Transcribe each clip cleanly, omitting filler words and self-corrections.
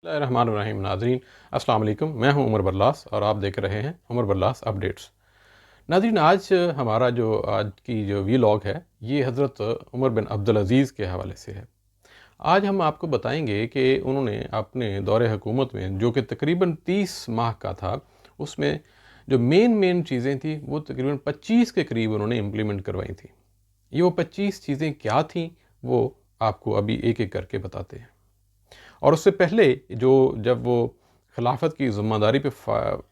الرحمن الرحیم ناظرین السلام علیکم، میں ہوں عمر برلاس اور آپ دیکھ رہے ہیں عمر برلاس اپڈیٹس۔ ناظرین، آج کی جو ویلاگ ہے یہ حضرت عمر بن عبدالعزیز کے حوالے سے ہے۔ آج ہم آپ کو بتائیں گے کہ انہوں نے اپنے دور حکومت میں، جو کہ تقریباً 30 ماہ کا تھا، اس میں جو مین چیزیں تھیں وہ تقریباً 25 کے قریب انہوں نے امپلیمنٹ کروائی تھیں۔ یہ وہ 25 چیزیں کیا تھیں وہ آپ کو ابھی ایک ایک کر کے بتاتے ہیں۔ اور اس سے پہلے جب وہ خلافت کی ذمہ داری پہ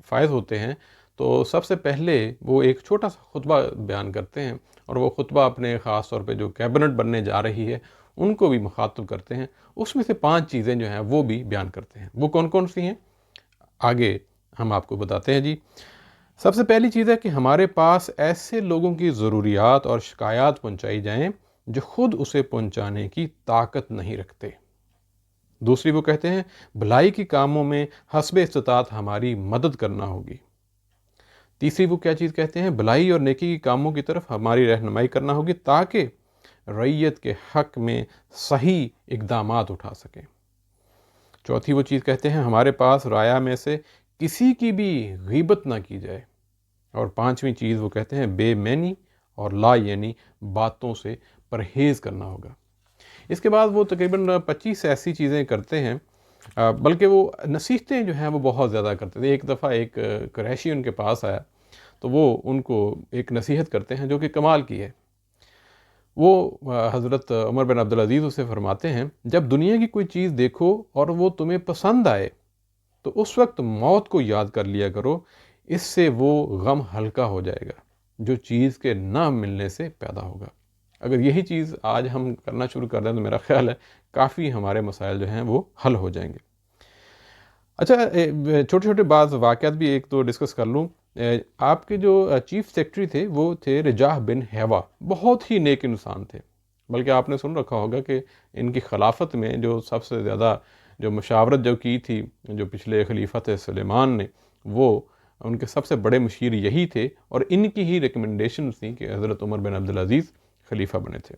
فائز ہوتے ہیں تو سب سے پہلے وہ ایک چھوٹا سا خطبہ بیان کرتے ہیں، اور وہ خطبہ اپنے خاص طور پہ جو کیبنٹ بننے جا رہی ہے ان کو بھی مخاطب کرتے ہیں۔ اس میں سے 5 چیزیں جو ہیں وہ بھی بیان کرتے ہیں۔ وہ کون کون سی ہیں آگے ہم آپ کو بتاتے ہیں۔ سب سے پہلی چیز ہے کہ ہمارے پاس ایسے لوگوں کی ضروریات اور شکایات پہنچائی جائیں جو خود اسے پہنچانے کی طاقت نہیں رکھتے۔ دوسری وہ کہتے ہیں بھلائی کے کاموں میں حسب استطاعت ہماری مدد کرنا ہوگی۔ تیسری وہ کیا چیز کہتے ہیں، بھلائی اور نیکی کے کاموں کی طرف ہماری رہنمائی کرنا ہوگی تاکہ رعیت کے حق میں صحیح اقدامات اٹھا سکیں۔ چوتھی وہ چیز کہتے ہیں ہمارے پاس رعایا میں سے کسی کی بھی غیبت نہ کی جائے۔ اور پانچویں چیز وہ کہتے ہیں بے معنی اور لا یعنی باتوں سے پرہیز کرنا ہوگا۔ اس کے بعد وہ تقریباً 25 ایسی چیزیں کرتے ہیں، بلکہ وہ نصیحتیں جو ہیں وہ بہت زیادہ کرتے تھے۔ ایک دفعہ ایک قریشی ان کے پاس آیا تو وہ ان کو ایک نصیحت کرتے ہیں جو کہ کمال کی ہے۔ وہ حضرت عمر بن عبدالعزیز اسے فرماتے ہیں جب دنیا کی کوئی چیز دیکھو اور وہ تمہیں پسند آئے تو اس وقت موت کو یاد کر لیا کرو، اس سے وہ غم ہلکا ہو جائے گا جو چیز کے نہ ملنے سے پیدا ہوگا۔ اگر یہی چیز آج ہم کرنا شروع کر دیں تو میرا خیال ہے کافی ہمارے مسائل جو ہیں وہ حل ہو جائیں گے۔ اچھا، چھوٹے چھوٹے بعض واقعات بھی ایک تو ڈسکس کر لوں۔ آپ کے جو چیف سیکرٹری تھے وہ تھے رجاح بن حیوہ، بہت ہی نیک انسان تھے، بلکہ آپ نے سن رکھا ہوگا کہ ان کی خلافت میں جو سب سے زیادہ جو مشاورت جو کی تھی جو پچھلے خلیفہ تھے سلیمان نے، وہ ان کے سب سے بڑے مشیر یہی تھے، اور ان کی ہی ریکمنڈیشنز تھیں کہ حضرت عمر بن عبدالعزیز خلیفہ بنے تھے۔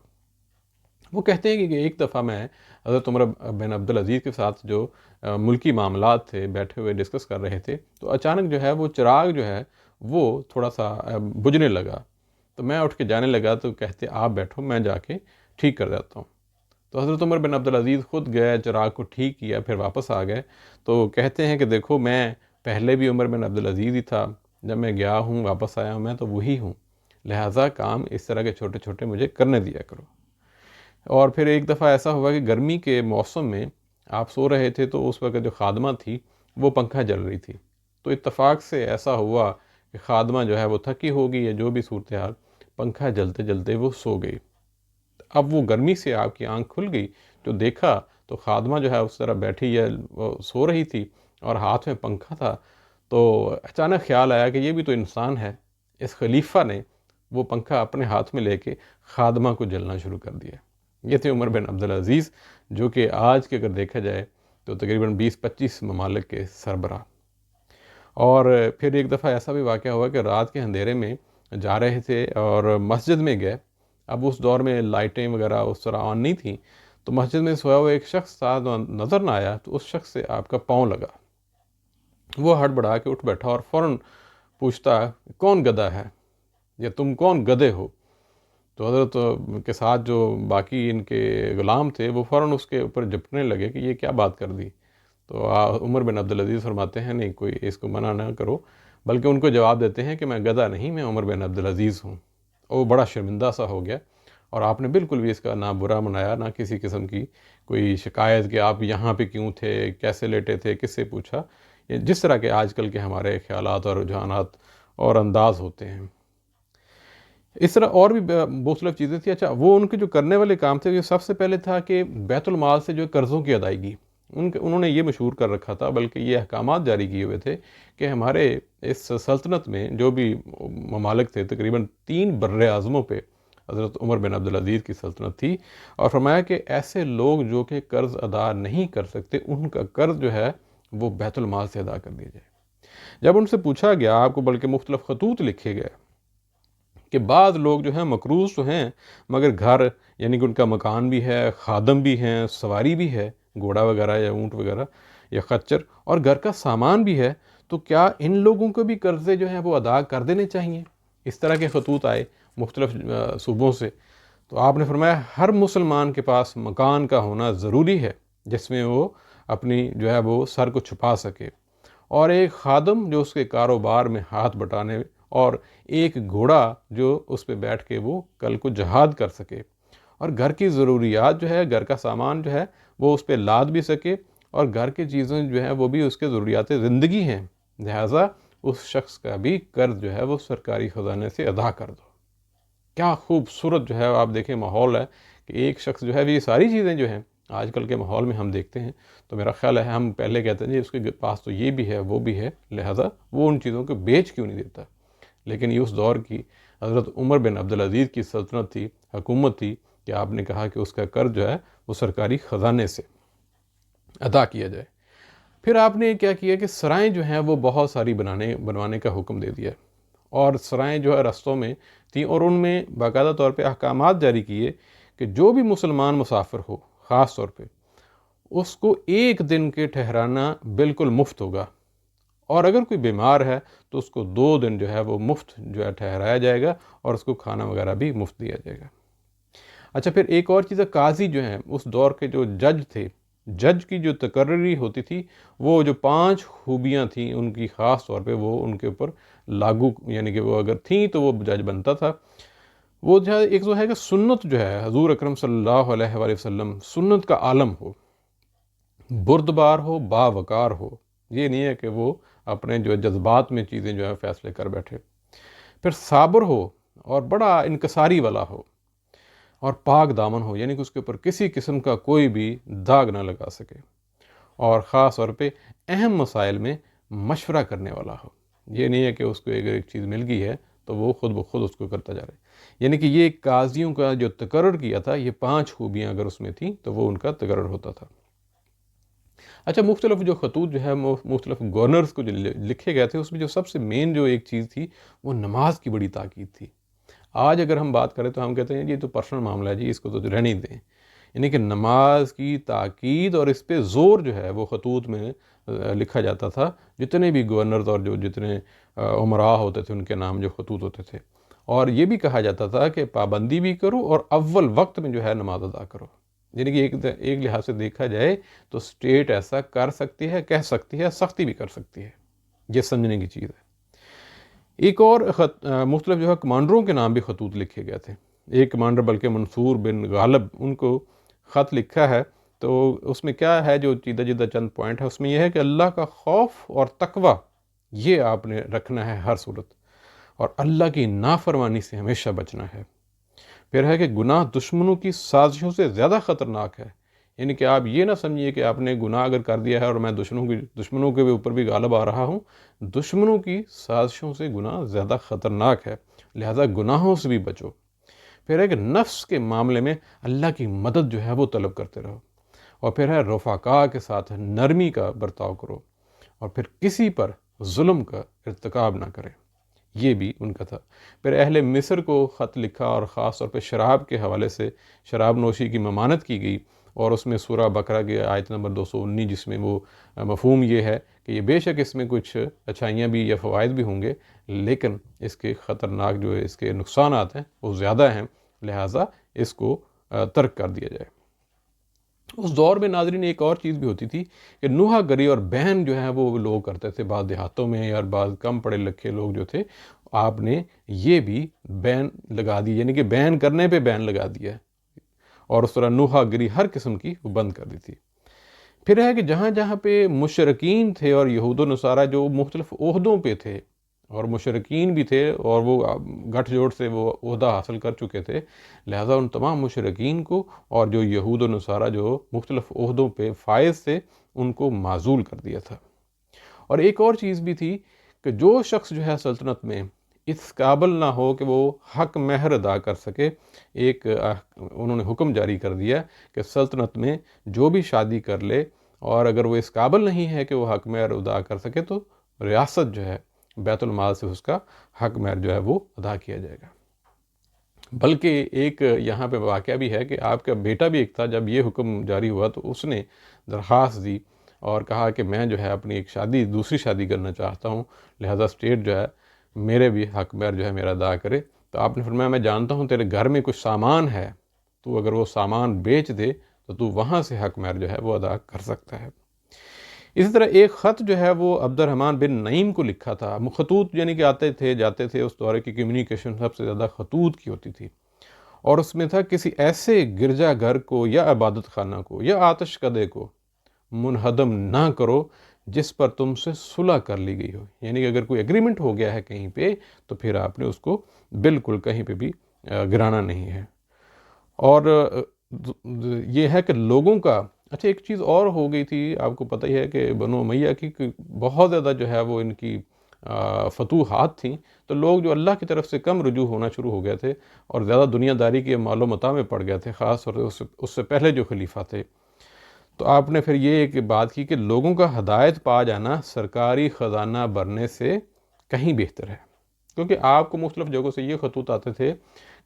وہ کہتے ہیں کہ ایک دفعہ میں حضرت عمر بن عبدالعزیز کے ساتھ جو ملکی معاملات تھے بیٹھے ہوئے ڈسکس کر رہے تھے تو اچانک جو ہے وہ چراغ جو ہے وہ تھوڑا سا بجھنے لگا، تو میں اٹھ کے جانے لگا تو کہتے آپ بیٹھو میں جا کے ٹھیک کر دیتا ہوں۔ تو حضرت عمر بن عبدالعزیز خود گئے، چراغ کو ٹھیک کیا، پھر واپس آ گئے۔ تو کہتے ہیں کہ دیکھو میں پہلے بھی عمر بن عبدالعزیز ہی تھا، جب میں گیا ہوں واپس آیا ہوں میں تو وہی ہوں، لہٰذا کام اس طرح کے چھوٹے چھوٹے مجھے کرنے دیا کرو۔ اور پھر ایک دفعہ ایسا ہوا کہ گرمی کے موسم میں آپ سو رہے تھے تو اس وقت جو خادمہ تھی وہ پنکھا جل رہی تھی، تو اتفاق سے ایسا ہوا کہ خادمہ جو ہے وہ تھکی ہوگی یا جو بھی صورتحال، پنکھا جلتے جلتے وہ سو گئی۔ اب وہ گرمی سے آپ کی آنکھ کھل گئی، جو دیکھا تو خادمہ جو ہے اس طرح بیٹھی یا سو رہی تھی اور ہاتھ میں پنکھا تھا، تو اچانک خیال آیا کہ یہ بھی تو انسان ہے۔ اس خلیفہ نے وہ پنکھا اپنے ہاتھ میں لے کے خادمہ کو جلنا شروع کر دیا۔ یہ تھے عمر بن عبدالعزیز، جو کہ آج کے اگر دیکھا جائے تو تقریباً 20-25 ممالک کے سربراہ۔ اور پھر ایک دفعہ ایسا بھی واقعہ ہوا کہ رات کے اندھیرے میں جا رہے تھے اور مسجد میں گئے۔ اب اس دور میں لائٹیں وغیرہ اس طرح آن نہیں تھیں، تو مسجد میں سویا ہوا ایک شخص تھا، نظر نہ آیا تو اس شخص سے آپ کا پاؤں لگا۔ وہ ہڑبڑا کے اٹھ بیٹھا اور فوراً پوچھتا کون گدھا ہے یا تم کون گدھے ہو؟ تو حضرت کے ساتھ جو باقی ان کے غلام تھے وہ فوراً اس کے اوپر جھپٹنے لگے کہ یہ کیا بات کر دی۔ تو عمر بن عبدالعزیز فرماتے ہیں نہیں، کوئی اس کو منع نہ کرو، بلکہ ان کو جواب دیتے ہیں کہ میں گدھا نہیں، میں عمر بن عبدالعزیز ہوں۔ اور وہ بڑا شرمندہ سا ہو گیا، اور آپ نے بالکل بھی اس کا نہ برا منایا نہ کسی قسم کی کوئی شکایت کہ آپ یہاں پہ کیوں تھے، کیسے لیٹے تھے، کس سے پوچھا، جس طرح کے آج کل کے ہمارے خیالات اور رجحانات اور انداز ہوتے ہیں۔ اس طرح اور بھی مختلف چیزیں تھیں۔ اچھا، وہ ان کے جو کرنے والے کام تھے، یہ سب سے پہلے تھا کہ بیت المال سے جو قرضوں کی ادائیگی، انہوں نے یہ مشہور کر رکھا تھا، بلکہ یہ احکامات جاری کیے ہوئے تھے کہ ہمارے اس سلطنت میں جو بھی ممالک تھے، تقریباً 3 بر اعظموں پہ حضرت عمر بن عبدالعزیز کی سلطنت تھی، اور فرمایا کہ ایسے لوگ جو کہ قرض ادا نہیں کر سکتے ان کا قرض جو ہے وہ بیت المال سے ادا کر دیا جائے۔ جب ان سے پوچھا گیا، آپ کو بلکہ مختلف خطوط لکھے گئے کہ بعض لوگ جو ہیں مقروض تو ہیں مگر گھر، یعنی کہ ان کا مکان بھی ہے، خادم بھی ہیں، سواری بھی ہے، گھوڑا وغیرہ یا اونٹ وغیرہ، یا خچر اور گھر کا سامان بھی ہے، تو کیا ان لوگوں کو بھی قرضے جو ہیں وہ ادا کر دینے چاہیے؟ اس طرح کے خطوط آئے مختلف صوبوں سے۔ تو آپ نے فرمایا ہر مسلمان کے پاس مکان کا ہونا ضروری ہے جس میں وہ اپنی جو ہے وہ سر کو چھپا سکے، اور ایک خادم جو اس کے کاروبار میں ہاتھ بٹانے، اور ایک گھوڑا جو اس پہ بیٹھ کے وہ کل کو جہاد کر سکے، اور گھر کی ضروریات جو ہے، گھر کا سامان جو ہے وہ اس پہ لاد بھی سکے، اور گھر کی چیزیں جو ہیں وہ بھی اس کے ضروریات زندگی ہیں، لہٰذا اس شخص کا بھی قرض جو ہے وہ سرکاری خزانے سے ادا کر دو۔ کیا خوبصورت جو ہے آپ دیکھیں ماحول ہے کہ ایک شخص جو ہے یہ ساری چیزیں جو ہیں آج کل کے ماحول میں ہم دیکھتے ہیں، تو میرا خیال ہے ہم پہلے کہتے ہیں جی اس کے پاس تو یہ بھی ہے وہ بھی ہے، لہٰذا وہ ان چیزوں کو بیچ کیوں نہیں دیتا؟ لیکن یہ اس دور کی حضرت عمر بن عبدالعزیز کی سلطنت تھی، حکومت تھی، کہ آپ نے کہا کہ اس کا قرض جو ہے وہ سرکاری خزانے سے ادا کیا جائے۔ پھر آپ نے کیا کیا کہ سرائیں جو ہیں وہ بہت ساری بنوانے کا حکم دے دیا، اور سرائیں جو ہے رستوں میں تھیں، اور ان میں باقاعدہ طور پہ احکامات جاری کیے کہ جو بھی مسلمان مسافر ہو خاص طور پہ اس کو ایک دن کے ٹھہرانا بالکل مفت ہوگا، اور اگر کوئی بیمار ہے تو اس کو 2 دن جو ہے وہ مفت جو ہے ٹھہرایا جائے گا، اور اس کو کھانا وغیرہ بھی مفت دیا جائے گا۔ اچھا، پھر ایک اور چیز ہے، قاضی جو ہیں اس دور کے جو جج تھے، جج کی جو تقرری ہوتی تھی، وہ جو 5 خوبیاں تھیں ان کی خاص طور پہ وہ ان کے اوپر لاگو، یعنی کہ وہ اگر تھیں تو وہ جج بنتا تھا۔ وہ جو ہے ایک تو ہے کہ سنت جو ہے حضور اکرم صلی اللہ علیہ وآلہ وسلم سنت کا عالم ہو، بردبار ہو، باوقار ہو، یہ نہیں ہے کہ وہ اپنے جو جذبات میں چیزیں جو ہے فیصلے کر بیٹھے۔ پھر صابر ہو اور بڑا انکساری والا ہو، اور پاک دامن ہو، یعنی کہ اس کے اوپر کسی قسم کا کوئی بھی داغ نہ لگا سکے، اور خاص طور پہ اہم مسائل میں مشورہ کرنے والا ہو۔ یہ نہیں ہے کہ اس کو اگر ایک چیز مل گئی ہے تو وہ خود بخود اس کو کرتا جا رہا ہے، یعنی کہ یہ قاضیوں کا جو تقرر کیا تھا، یہ 5 خوبیاں اگر اس میں تھیں تو وہ ان کا تقرر ہوتا تھا۔ اچھا، مختلف جو خطوط جو ہے مختلف گورنرز کو جو لکھے گئے تھے، اس میں جو سب سے مین جو ایک چیز تھی وہ نماز کی بڑی تاکید تھی۔ آج اگر ہم بات کریں تو ہم کہتے ہیں یہ تو پرسنل معاملہ ہے جی، اس کو تو رہنے دیں، یعنی کہ نماز کی تاکید اور اس پہ زور جو ہے وہ خطوط میں لکھا جاتا تھا۔ جتنے بھی گورنرز اور جو جتنے امراء ہوتے تھے ان کے نام جو خطوط ہوتے تھے، اور یہ بھی کہا جاتا تھا کہ پابندی بھی کرو اور اول وقت میں جو ہے نماز ادا کرو، یعنی کہ ایک لحاظ سے دیکھا جائے تو اسٹیٹ ایسا کر سکتی ہے، کہہ سکتی ہے، سختی بھی کر سکتی ہے، یہ سمجھنے کی چیز ہے۔ ایک اور مختلف جو ہے کمانڈروں کے نام بھی خطوط لکھے گئے تھے۔ ایک کمانڈر بلکہ منصور بن غالب، ان کو خط لکھا ہے، تو اس میں کیا ہے جو چیدہ جدہ چند پوائنٹ ہے، اس میں یہ ہے کہ اللہ کا خوف اور تقوی یہ آپ نے رکھنا ہے ہر صورت، اور اللہ کی نافرمانی سے ہمیشہ بچنا ہے۔ پھر ہے کہ گناہ دشمنوں کی سازشوں سے زیادہ خطرناک ہے، یعنی کہ آپ یہ نہ سمجھیے کہ آپ نے گناہ اگر کر دیا ہے اور میں دشمنوں کے اوپر بھی غالب آ رہا ہوں، دشمنوں کی سازشوں سے گناہ زیادہ خطرناک ہے، لہذا گناہوں سے بھی بچو۔ پھر ہے کہ نفس کے معاملے میں اللہ کی مدد جو ہے وہ طلب کرتے رہو، اور پھر ہے رفقاء کے ساتھ نرمی کا برتاؤ کرو، اور پھر کسی پر ظلم کا ارتکاب نہ کرے، یہ بھی ان کا تھا۔ پھر اہل مصر کو خط لکھا، اور خاص طور پہ شراب کے حوالے سے شراب نوشی کی ممانعت کی گئی، اور اس میں سورہ بقرہ کی آیت نمبر 219 جس میں وہ مفہوم یہ ہے کہ یہ بے شک اس میں کچھ اچھائیاں بھی یا فوائد بھی ہوں گے، لیکن اس کے خطرناک جو اس کے نقصانات ہیں وہ زیادہ ہیں، لہٰذا اس کو ترک کر دیا جائے۔ اس دور میں ناظرین ایک اور چیز بھی ہوتی تھی کہ نوحہ گری اور بین جو ہے وہ لوگ کرتے تھے، بعض دیہاتوں میں یا بعض کم پڑھے لکھے لوگ جو تھے، آپ نے یہ بھی بین لگا دی، یعنی کہ بین کرنے پہ بین لگا دیا، اور اس طرح نوحہ گری ہر قسم کی وہ بند کر دی تھی۔ پھر ہے کہ جہاں جہاں پہ مشرکین تھے اور یہود و نصارہ جو مختلف عہدوں پہ تھے، اور مشرکین بھی تھے اور وہ گٹھ جوڑ سے وہ عہدہ حاصل کر چکے تھے، لہٰذا ان تمام مشرکین کو اور جو یہود و نصارہ جو مختلف عہدوں پہ فائز تھے ان کو معزول کر دیا تھا۔ اور ایک اور چیز بھی تھی کہ جو شخص جو ہے سلطنت میں اس قابل نہ ہو کہ وہ حق مہر ادا کر سکے، ایک انہوں نے حکم جاری کر دیا کہ سلطنت میں جو بھی شادی کر لے اور اگر وہ اس قابل نہیں ہے کہ وہ حق مہر ادا کر سکے، تو ریاست جو ہے بیت المال سے اس کا حق مہر جو ہے وہ ادا کیا جائے گا۔ بلکہ ایک یہاں پہ واقعہ بھی ہے کہ آپ کا بیٹا بھی ایک تھا، جب یہ حکم جاری ہوا تو اس نے درخواست دی اور کہا کہ میں جو ہے اپنی ایک دوسری شادی کرنا چاہتا ہوں، لہذا اسٹیٹ جو ہے میرے بھی حق مہر جو ہے میرا ادا کرے۔ تو آپ نے فرمایا میں جانتا ہوں تیرے گھر میں کچھ سامان ہے، تو اگر وہ سامان بیچ دے تو وہاں سے حق مہر جو ہے وہ ادا کر سکتا ہے۔ اسی طرح ایک خط جو ہے وہ عبد الرحمن بن نعیم کو لکھا تھا۔ خطوط یعنی کہ آتے تھے جاتے تھے، اس دور کی کمیونیکیشن سب سے زیادہ خطوط کی ہوتی تھی، اور اس میں تھا کسی ایسے گرجا گھر کو یا عبادت خانہ کو یا آتش کدے کو منہدم نہ کرو جس پر تم سے صلح کر لی گئی ہو، یعنی کہ اگر کوئی ایگریمنٹ ہو گیا ہے کہیں پہ تو پھر آپ نے اس کو بالکل کہیں پہ بھی گرانا نہیں ہے۔ اور یہ ہے کہ لوگوں کا اچھا ایک چیز اور ہو گئی تھی، آپ کو پتہ ہی ہے کہ بنو امیہ کی بہت زیادہ جو ہے وہ ان کی فتوحات تھیں، تو لوگ جو اللہ کی طرف سے کم رجوع ہونا شروع ہو گئے تھے اور زیادہ دنیا داری کے مال و متاع میں پڑ گئے تھے، خاص طور سے اس سے پہلے جو خلیفہ تھے۔ تو آپ نے پھر یہ ایک بات کی کہ لوگوں کا ہدایت پا جانا سرکاری خزانہ بھرنے سے کہیں بہتر ہے، کیونکہ آپ کو مختلف جگہوں سے یہ خطوط آتے تھے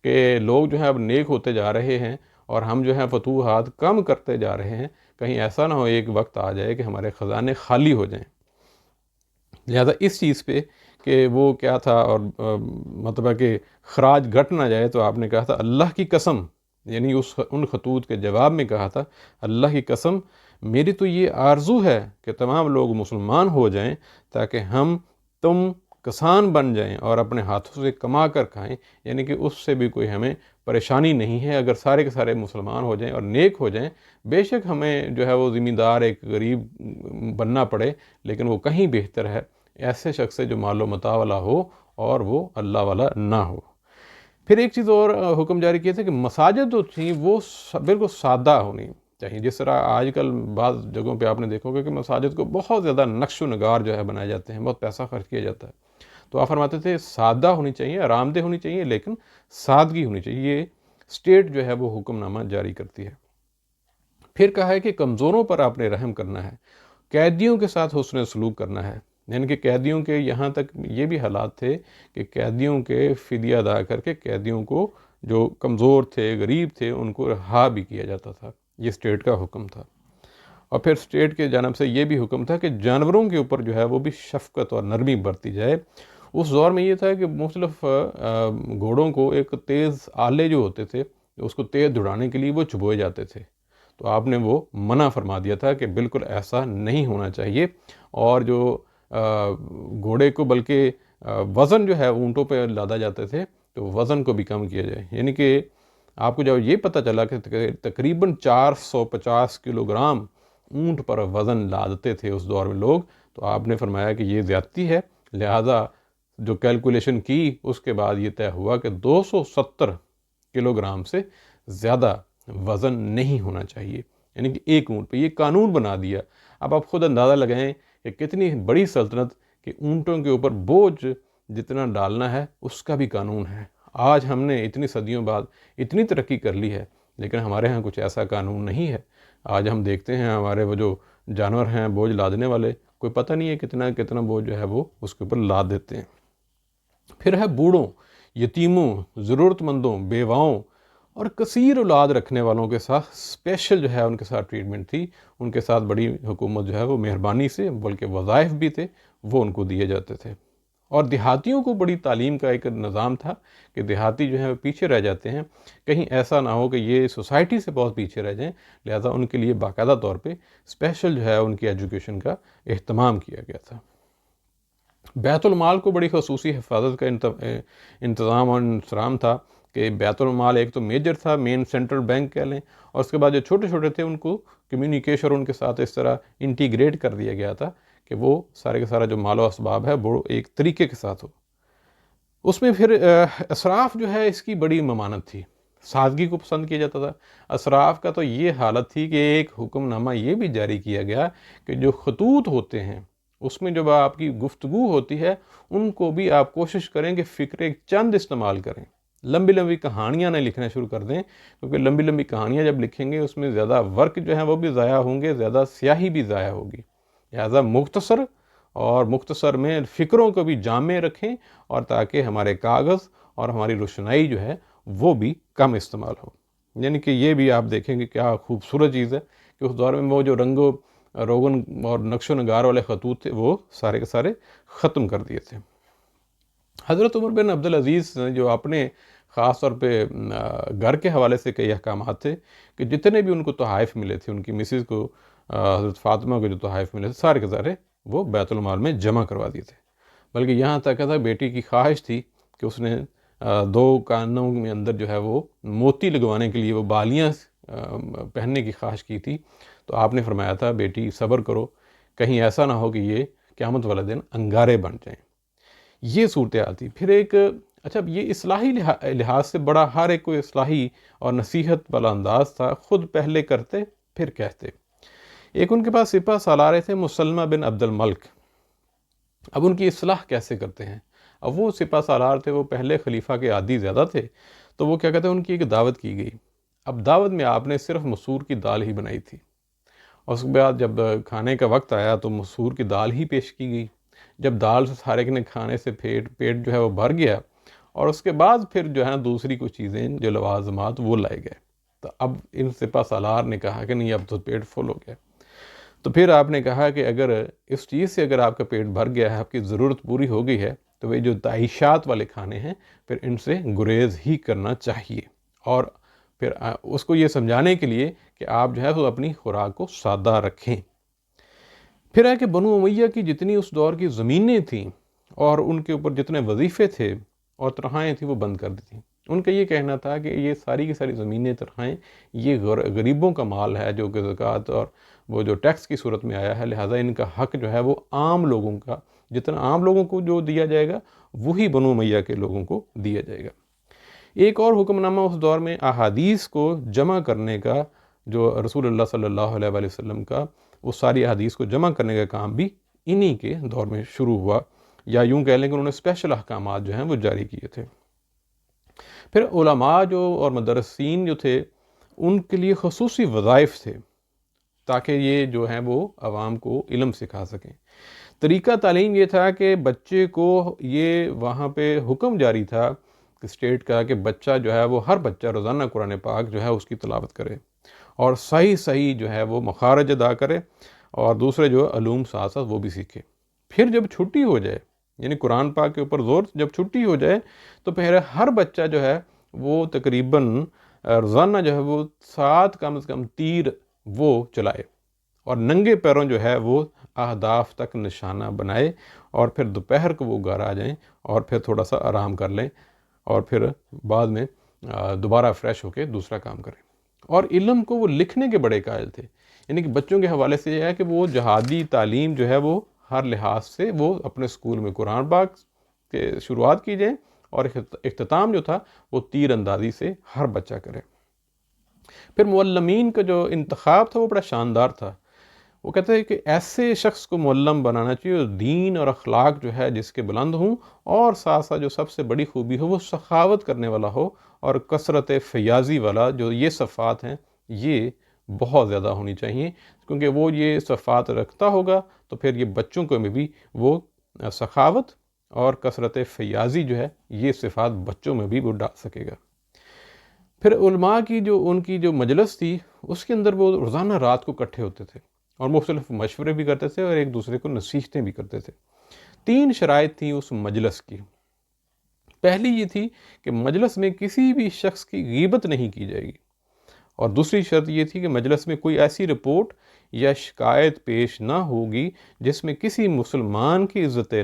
کہ لوگ جو ہیں اب نیک ہوتے جا رہے ہیں اور ہم جو ہیں فتوحات کم کرتے جا رہے ہیں، کہیں ایسا نہ ہو ایک وقت آ جائے کہ ہمارے خزانے خالی ہو جائیں۔ لہذا اس چیز پہ کہ وہ کیا تھا اور مطلب ہے کہ خراج گھٹ نہ جائے، تو آپ نے کہا تھا اللہ کی قسم، یعنی ان خطوط کے جواب میں کہا تھا اللہ کی قسم میری تو یہ آرزو ہے کہ تمام لوگ مسلمان ہو جائیں تاکہ تم کسان بن جائیں اور اپنے ہاتھوں سے کما کر کھائیں، یعنی کہ اس سے بھی کوئی ہمیں پریشانی نہیں ہے اگر سارے کے سارے مسلمان ہو جائیں اور نیک ہو جائیں۔ بے شک ہمیں جو ہے وہ ذمہ دار ایک غریب بننا پڑے، لیکن وہ کہیں بہتر ہے ایسے شخص سے جو مال و متاع والا ہو اور وہ اللہ والا نہ ہو۔ پھر ایک چیز اور حکم جاری کیا تھا کہ مساجد جو تھیں وہ بالکل سادہ ہونی چاہیے، جس طرح آج کل بعض جگہوں پہ آپ نے دیکھا ہوگا کہ مساجد کو بہت زیادہ نقش و نگار جو ہے بنائے جاتے ہیں، بہت پیسہ خرچ کیا جاتا ہے۔ تو آپ فرماتے تھے سادہ ہونی چاہیے، آرام دہ ہونی چاہیے، لیکن سادگی ہونی چاہیے، یہ اسٹیٹ جو ہے وہ حکم نامہ جاری کرتی ہے۔ پھر کہا ہے کہ کمزوروں پر آپ نے رحم کرنا ہے، قیدیوں کے ساتھ حسن سلوک کرنا ہے، یعنی کہ قیدیوں کے یہاں تک یہ بھی حالات تھے کہ قیدیوں کے فدیہ ادا کر کے قیدیوں کو جو کمزور تھے غریب تھے ان کو رہا بھی کیا جاتا تھا، یہ اسٹیٹ کا حکم تھا۔ اور پھر اسٹیٹ کے جانب سے یہ بھی حکم تھا کہ جانوروں کے اوپر جو ہے وہ بھی شفقت اور نرمی برتی جائے۔ اس دور میں یہ تھا کہ مختلف گھوڑوں کو ایک تیز آلے جو ہوتے تھے اس کو تیز دوڑانے کے لیے وہ چبوئے جاتے تھے، تو آپ نے وہ منع فرما دیا تھا کہ بالکل ایسا نہیں ہونا چاہیے، اور جو گھوڑے کو بلکہ وزن جو ہے اونٹوں پہ لادا جاتے تھے تو وزن کو بھی کم کیا جائے، یعنی کہ آپ کو جب یہ پتہ چلا کہ تقریباً 450 کلو گرام اونٹ پر وزن لادتے تھے اس دور میں لوگ، تو آپ نے فرمایا کہ یہ زیادتی ہے، لہذا جو کیلکولیشن کی اس کے بعد یہ طے ہوا کہ 270 کلو گرام سے زیادہ وزن نہیں ہونا چاہیے، یعنی کہ ایک اونٹ پہ یہ قانون بنا دیا۔ اب آپ خود اندازہ لگائیں کہ کتنی بڑی سلطنت کہ اونٹوں کے اوپر بوجھ جتنا ڈالنا ہے اس کا بھی قانون ہے۔ آج ہم نے اتنی صدیوں بعد اتنی ترقی کر لی ہے، لیکن ہمارے ہاں کچھ ایسا قانون نہیں ہے۔ آج ہم دیکھتے ہیں ہمارے وہ جو جانور ہیں بوجھ لادنے والے، کوئی پتہ نہیں ہے کتنا بوجھ جو ہے وہ اس کے اوپر لاد دیتے ہیں۔ پھر ہے بوڑھوں، یتیموں، ضرورت مندوں، بیواؤں اور کثیر اولاد رکھنے والوں کے ساتھ اسپیشل جو ہے ان کے ساتھ ٹریٹمنٹ تھی، ان کے ساتھ بڑی حکومت جو ہے وہ مہربانی سے، بلکہ وظائف بھی تھے وہ ان کو دیے جاتے تھے۔ اور دیہاتیوں کو بڑی تعلیم کا ایک نظام تھا کہ دیہاتی جو ہیں پیچھے رہ جاتے ہیں، کہیں ایسا نہ ہو کہ یہ سوسائٹی سے بہت پیچھے رہ جائیں، لہذا ان کے لیے باقاعدہ طور پہ اسپیشل جو ہے ان کی ایجوکیشن کا اہتمام کیا گیا تھا۔ بیت المال کو بڑی خصوصی حفاظت کا انتظام اور انتظام تھا کہ بیت المال ایک تو میجر تھا، مین سینٹرل بینک کہہ لیں، اور اس کے بعد جو چھوٹے چھوٹے تھے ان کو کمیونیکیشن ان کے ساتھ اس طرح انٹیگریٹ کر دیا گیا تھا کہ وہ سارے کا سارا جو مال و اسباب ہے وہ ایک طریقے کے ساتھ ہو۔ اس میں پھر اسراف جو ہے اس کی بڑی ممانت تھی، سادگی کو پسند کیا جاتا تھا۔ اسراف کا تو یہ حالت تھی کہ ایک حکم نامہ یہ بھی جاری کیا گیا کہ جو خطوط ہوتے ہیں اس میں جب آپ کی گفتگو ہوتی ہے ان کو بھی آپ کوشش کریں کہ فکرے چند استعمال کریں، لمبی لمبی کہانیاں نہ لکھنا شروع کر دیں، کیونکہ لمبی لمبی کہانیاں جب لکھیں گے اس میں زیادہ ورک جو ہے وہ بھی ضائع ہوں گے، زیادہ سیاہی بھی ضائع ہوگی۔ لہذا مختصر میں فکروں کو بھی جامع رکھیں، اور تاکہ ہمارے کاغذ اور ہماری روشنائی جو ہے وہ بھی کم استعمال ہو۔ یعنی کہ یہ بھی آپ دیکھیں کہ کیا خوبصورت چیز ہے کہ اس دور میں وہ جو روغن اور نقش و نگار والے خطوط تھے وہ سارے کے سارے ختم کر دیے تھے۔ حضرت عمر بن عبدالعزیز نے جو اپنے خاص طور پہ گھر کے حوالے سے کئی احکامات تھے کہ جتنے بھی ان کو تحائف ملے تھے، ان کی مسز کو حضرت فاطمہ کو جو تحائف ملے تھے سارے کے سارے وہ بیت المال میں جمع کروا دیے تھے۔ بلکہ یہاں تک تھا بیٹی کی خواہش تھی کہ اس نے 2 کانوں میں اندر جو ہے وہ موتی لگوانے کے لیے وہ بالیاں پہننے کی خواہش کی تھی، تو آپ نے فرمایا تھا بیٹی صبر کرو، کہیں ایسا نہ ہو کہ یہ قیامت والا دن انگارے بن جائیں۔ یہ صورتحال تھی۔ پھر ایک اچھا یہ اصلاحی لحاظ سے بڑا ہر ایک کوئی اصلاحی اور نصیحت والا انداز تھا، خود پہلے کرتے پھر کہتے۔ ایک ان کے پاس سپہ سالار تھے مسلمہ بن عبد الملک۔ اب ان کی اصلاح کیسے کرتے ہیں؟ اب وہ سپہ سالار تھے، وہ پہلے خلیفہ کے عادی زیادہ تھے، تو وہ کیا کہتے ہیں ان کی ایک دعوت کی گئی۔ اب دعوت میں آپ نے صرف مسور کی دال ہی بنائی تھی، اور اس کے بعد جب کھانے کا وقت آیا تو مسور کی دال ہی پیش کی گئی۔ جب دال سے سارے نے کھانے سے پیٹ جو ہے وہ بھر گیا، اور اس کے بعد پھر جو ہے نا دوسری کچھ چیزیں جو لوازمات وہ لائے گئے، تو اب ان سپہ سالار نے کہا کہ نہیں اب تو پیٹ فل ہو گیا۔ تو پھر آپ نے کہا کہ اگر اس چیز سے اگر آپ کا پیٹ بھر گیا ہے، آپ کی ضرورت پوری ہو گئی ہے، تو وہ جو تعیشات والے کھانے ہیں پھر ان سے گریز ہی کرنا چاہیے، اور پھر اس کو یہ سمجھانے کے لیے کہ آپ جو ہے وہ اپنی خوراک کو سادہ رکھیں۔ پھر ہے کہ بنو امیہ کی جتنی اس دور کی زمینیں تھیں اور ان کے اوپر جتنے وظیفے تھے اور تنخواہیں تھیں وہ بند کر دی تھیں۔ ان کا یہ کہنا تھا کہ یہ ساری کی ساری زمینیں تنخواہیں یہ غریبوں کا مال ہے جو کہ زکوٰۃ اور وہ جو ٹیکس کی صورت میں آیا ہے، لہٰذا ان کا حق جو ہے وہ عام لوگوں کا، جتنا عام لوگوں کو جو دیا جائے گا وہی بنو امیہ کے لوگوں کو دیا جائے گا۔ ایک اور حکم نامہ اس دور میں احادیث کو جمع کرنے کا، جو رسول اللہ صلی اللہ علیہ وآلہ وسلم کا وہ ساری احادیث کو جمع کرنے کا کام بھی انہی کے دور میں شروع ہوا، یا یوں کہہ لیں کہ انہوں نے اسپیشل احکامات جو ہیں وہ جاری کیے تھے۔ پھر علماء جو اور مدرسین جو تھے ان کے لیے خصوصی وظائف تھے تاکہ یہ جو ہیں وہ عوام کو علم سکھا سکیں۔ طریقہ تعلیم یہ تھا کہ بچے کو یہ وہاں پہ حکم جاری تھا اسٹیٹ کا کہ بچہ جو ہے وہ ہر بچہ روزانہ قرآن پاک جو ہے اس کی تلاوت کرے، اور صحیح جو ہے وہ مخارج ادا کرے، اور دوسرے جو علوم ساتھ ساتھ وہ بھی سیکھے۔ پھر جب چھٹی ہو جائے، یعنی قرآن پاک کے اوپر زور، جب چھٹی ہو جائے تو پھر ہر بچہ جو ہے وہ تقریباً روزانہ جو ہے وہ 7 کم از کم تیر وہ چلائے، اور ننگے پیروں جو ہے وہ اہداف تک نشانہ بنائے، اور پھر دوپہر کو وہ گھر آ جائیں اور پھر تھوڑا سا آرام کر لیں، اور پھر بعد میں دوبارہ فریش ہو کے دوسرا کام کریں۔ اور علم کو وہ لکھنے کے بڑے قائل تھے، یعنی کہ بچوں کے حوالے سے یہ ہے کہ وہ جہادی تعلیم جو ہے وہ ہر لحاظ سے وہ اپنے اسکول میں قرآن پاک کے شروعات کی جائیں، اور اختتام جو تھا وہ تیر اندازی سے ہر بچہ کرے۔ پھر معلمین کا جو انتخاب تھا وہ بڑا شاندار تھا۔ وہ کہتے ہیں کہ ایسے شخص کو معلم بنانا چاہیے جو دین اور اخلاق جو ہے جس کے بلند ہوں، اور ساتھ ساتھ جو سب سے بڑی خوبی ہو وہ سخاوت کرنے والا ہو، اور کثرت فیاضی والا، جو یہ صفات ہیں یہ بہت زیادہ ہونی چاہیے، کیونکہ وہ یہ صفات رکھتا ہوگا تو پھر یہ بچوں کو میں بھی وہ سخاوت اور کثرت فیاضی جو ہے یہ صفات بچوں میں بھی وہ ڈال سکے گا۔ پھر علماء کی جو ان کی جو مجلس تھی اس کے اندر وہ روزانہ رات کو اکٹھے ہوتے تھے اور مختلف مشورے بھی کرتے تھے اور ایک دوسرے کو نصیحتیں بھی کرتے تھے۔ 3 شرائط تھیں اس مجلس کی۔ پہلی یہ تھی کہ مجلس میں کسی بھی شخص کی غیبت نہیں کی جائے گی، اور دوسری شرط یہ تھی کہ مجلس میں کوئی ایسی رپورٹ یا شکایت پیش نہ ہوگی جس میں کسی مسلمان کی عزت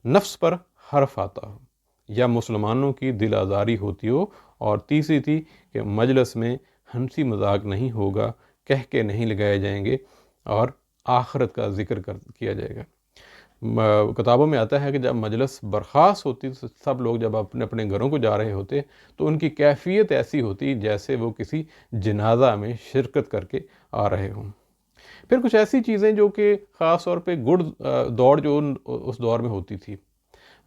نفس پر حرف آتا ہو یا مسلمانوں کی دل آزاری ہوتی ہو، اور تیسری تھی کہ مجلس میں ہنسی مذاق نہیں ہوگا، کہہ کے نہیں لگائے جائیں گے، اور آخرت کا ذکر کیا جائے گا۔ کتابوں میں آتا ہے کہ جب مجلس برخاست ہوتی تو سب لوگ جب اپنے اپنے گھروں کو جا رہے ہوتے تو ان کی کیفیت ایسی ہوتی جیسے وہ کسی جنازہ میں شرکت کر کے آ رہے ہوں۔ پھر کچھ ایسی چیزیں جو کہ خاص طور پہ گھڑ دوڑ جو اس دور میں ہوتی تھی،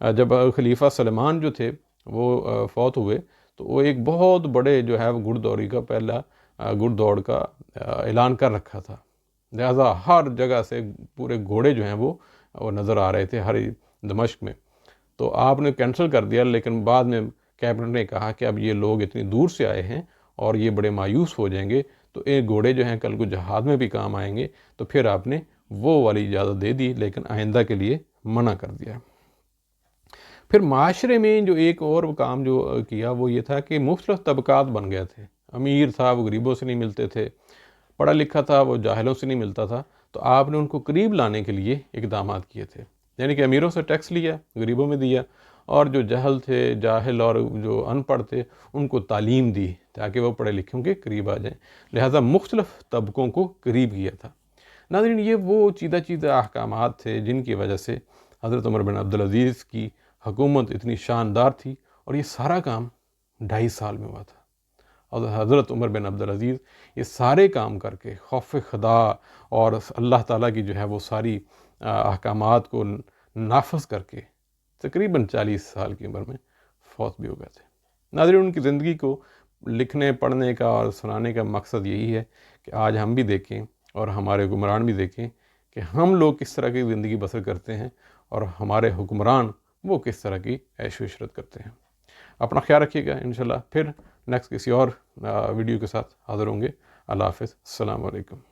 جب خلیفہ سلمان جو تھے وہ فوت ہوئے تو وہ ایک بہت بڑے جو ہے وہ گھڑ دوڑی کا پہلا گھڑ دوڑ کا اعلان کر رکھا تھا، لہذا ہر جگہ سے پورے گھوڑے جو ہیں وہ نظر آ رہے تھے ہر دمشق میں۔ تو آپ نے کینسل کر دیا، لیکن بعد میں کیبنٹ نے کہا کہ اب یہ لوگ اتنی دور سے آئے ہیں اور یہ بڑے مایوس ہو جائیں گے، تو تو ایک گھوڑے جو ہیں کل کو جہاد میں بھی کام آئیں گے، تو پھر آپ نے وہ والی اجازت دے دی لیکن آئندہ کے لیے منع کر دیا۔ پھر معاشرے میں جو ایک اور کام جو کیا وہ یہ تھا کہ مختلف طبقات بن گئے تھے۔ امیر تھا وہ غریبوں سے نہیں ملتے تھے، پڑھا لکھا تھا وہ جاہلوں سے نہیں ملتا تھا، تو آپ نے ان کو قریب لانے کے لیے اقدامات کیے تھے، یعنی کہ امیروں سے ٹیکس لیا، غریبوں میں دیا، اور جو جاہل اور جو ان پڑھ تھے ان کو تعلیم دی تاکہ وہ پڑھے لکھوں کے قریب آ جائیں، لہٰذا مختلف طبقوں کو قریب کیا تھا۔ ناظرین، یہ وہ چیدہ احکامات تھے جن کی وجہ سے حضرت عمر بن عبدالعزیز کی حکومت اتنی شاندار تھی، اور یہ سارا کام 2.5 سال میں ہوا تھا۔ اور حضرت عمر بن عبدالعزیز یہ سارے کام کر کے خوف خدا اور اللہ تعالیٰ کی جو ہے وہ ساری احکامات کو نافذ کر کے تقریباً 40 سال کی عمر میں فوت بھی ہو گئے تھے۔ ناظرین، ان کی زندگی کو لکھنے پڑھنے کا اور سنانے کا مقصد یہی ہے کہ آج ہم بھی دیکھیں اور ہمارے حکمران بھی دیکھیں کہ ہم لوگ کس طرح کی زندگی بسر کرتے ہیں اور ہمارے حکمران وہ کس طرح کی عیش و عشرت کرتے ہیں۔ اپنا خیال رکھیے گا، انشاءاللہ پھر نیکسٹ کسی اور ویڈیو کے ساتھ حاضر ہوں گے۔ اللہ حافظ، السلام علیکم۔